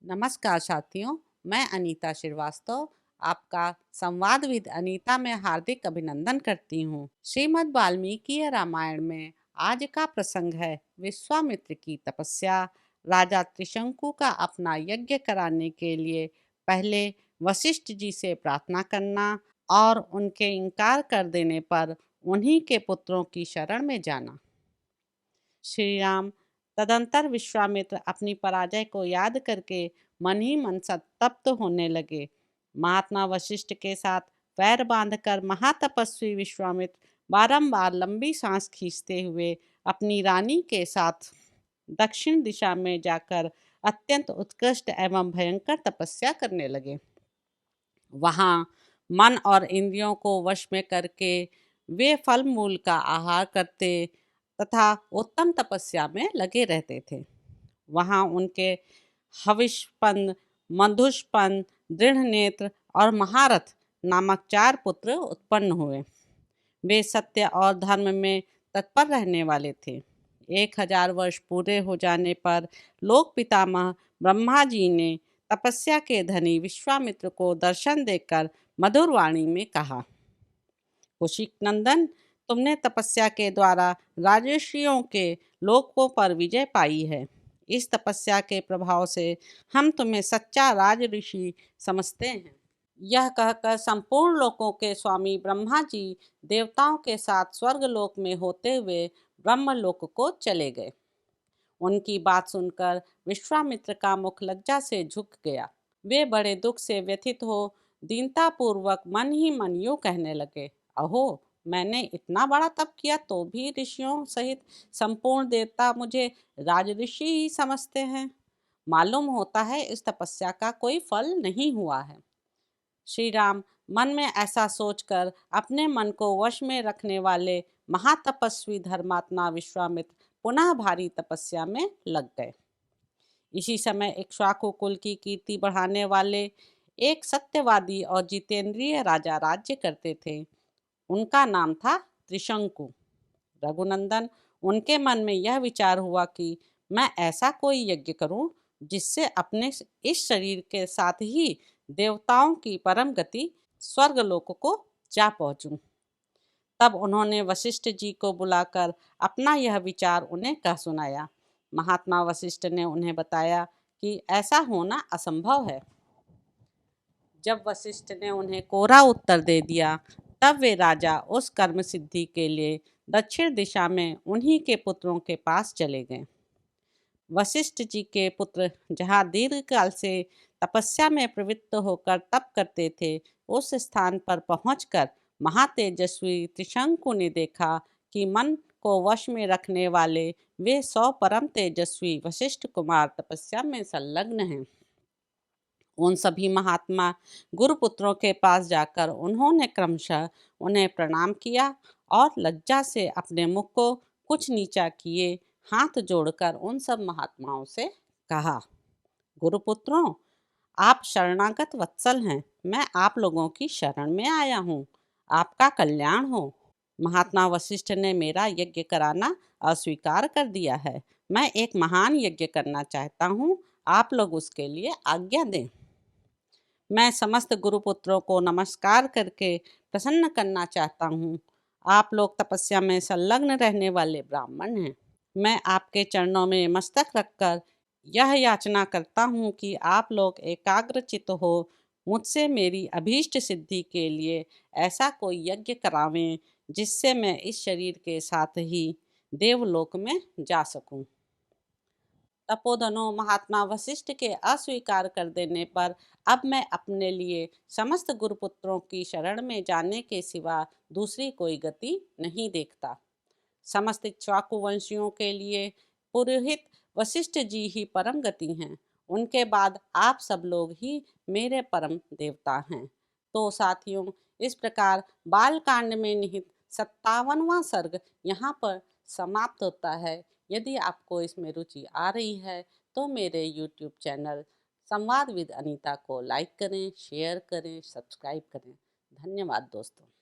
नमस्कार साथियों, मैं अनीता श्रीवास्तव आपका संवाद विद अनीता में हार्दिक अभिनंदन करती हूँ। श्रीमद् वाल्मीकि रामायण में आज का प्रसंग है विश्वामित्र की तपस्या। राजा त्रिशंकु का अपना यज्ञ कराने के लिए पहले वशिष्ठ जी से प्रार्थना करना और उनके इनकार कर देने पर उन्हीं के पुत्रों की शरण में जाना। श्री राम तदंतर विश्वामित्र अपनी पराजय को याद करके मन ही मन संतप्त होने लगे। महात्मा वशिष्ठ के साथ पैर बांधकर महातपस्वी विश्वामित्र बारंबार लंबी सांस खींचते हुए अपनी रानी के साथ दक्षिण दिशा में जाकर अत्यंत उत्कृष्ट एवं भयंकर तपस्या करने लगे। वहाँ मन और इंद्रियों को वश में करके वे फल मूल का आहार करते तथा उत्तम तपस्या में लगे रहते थे। वहाँ उनके हविष्पंद, मधुष्पंद, दृढ़ नेत्र और महारथ नामक 4 पुत्र उत्पन्न हुए। वे सत्य और धर्म में तत्पर रहने वाले थे। 1000 वर्ष पूरे हो जाने पर लोक पितामह ब्रह्मा जी ने तपस्या के धनी विश्वामित्र को दर्शन देकर मधुर वाणी में कहा, कौशिक नंदन, तुमने तपस्या के द्वारा राजर्षियों के लोकों पर विजय पाई है। इस तपस्या के प्रभाव से हम तुम्हें सच्चा राज ऋषि समझते हैं। यह कहकर संपूर्ण लोकों के स्वामी ब्रह्मा जी देवताओं के साथ स्वर्गलोक में होते हुए ब्रह्मलोक को चले गए। उनकी बात सुनकर विश्वामित्र का मुख लज्जा से झुक गया। वे बड़े दुख से व्यथित हो दीनतापूर्वक मन ही मन यूं कहने लगे, अहो, मैंने इतना बड़ा तप किया तो भी ऋषियों सहित संपूर्ण देवता मुझे राजऋषि ही समझते हैं। मालूम होता है इस तपस्या का कोई फल नहीं हुआ है। श्री राम मन में ऐसा सोचकर अपने मन को वश में रखने वाले महातपस्वी धर्मात्मा विश्वामित्र पुनः भारी तपस्या में लग गए। इसी समय इक्ष्वाकु कुल की कीर्ति बढ़ाने वाले एक सत्यवादी और जितेंद्रिय राजा राज्य करते थे। उनका नाम था त्रिशंकु। रघुनंदन, उनके मन में यह विचार हुआ कि मैं ऐसा कोई यज्ञ करूं जिससे अपने इस शरीर के साथ ही देवताओं की परम गति स्वर्गलोक को जा पहुंचूं। तब उन्होंने वशिष्ठ जी को बुलाकर अपना यह विचार उन्हें कह सुनाया। महात्मा वशिष्ठ ने उन्हें बताया कि ऐसा होना असंभव है। जब वशिष्ठ ने उन्हें कोरा उत्तर दे दिया, तब वे राजा उस कर्म सिद्धि के लिए दक्षिण दिशा में उन्हीं के पुत्रों के पास चले गए। वशिष्ठ जी के पुत्र जहाँ दीर्घकाल से तपस्या में प्रवृत्त होकर तप करते थे, उस स्थान पर पहुंचकर महातेजस्वी त्रिशंकु ने देखा कि मन को वश में रखने वाले वे 100 परम तेजस्वी वशिष्ठ कुमार तपस्या में संलग्न हैं। उन सभी महात्मा गुरुपुत्रों के पास जाकर उन्होंने क्रमशः उन्हें प्रणाम किया और लज्जा से अपने मुख को कुछ नीचा किए हाथ जोड़कर उन सब महात्माओं से कहा, गुरुपुत्रों, आप शरणागत वत्सल हैं। मैं आप लोगों की शरण में आया हूँ। आपका कल्याण हो। महात्मा वशिष्ठ ने मेरा यज्ञ कराना अस्वीकार कर दिया है। मैं एक महान यज्ञ करना चाहता हूँ। आप लोग उसके लिए आज्ञा दें। मैं समस्त गुरुपुत्रों को नमस्कार करके प्रसन्न करना चाहता हूँ। आप लोग तपस्या में संलग्न रहने वाले ब्राह्मण हैं। मैं आपके चरणों में मस्तक रखकर यह याचना करता हूँ कि आप लोग एकाग्रचित्त हो मुझसे मेरी अभीष्ट सिद्धि के लिए ऐसा कोई यज्ञ करावें जिससे मैं इस शरीर के साथ ही देवलोक में जा सकूं। तपोधनो महात्मा वशिष्ठ के अस्वीकार कर देने पर अब मैं अपने लिए समस्त गुरुपुत्रों की शरण में जाने के सिवा दूसरी कोई गति नहीं देखता। समस्त इक्ष्वाकु वंशियों के लिए पुरोहित वशिष्ठ जी ही परम गति हैं। उनके बाद आप सब लोग ही मेरे परम देवता हैं। तो साथियों, इस प्रकार बालकांड में निहित 57वां सर्ग यहाँ पर समाप्त होता है। यदि आपको इसमें रुचि आ रही है तो मेरे YouTube चैनल संवाद विद अनीता को लाइक करें, शेयर करें, सब्सक्राइब करें। धन्यवाद दोस्तों।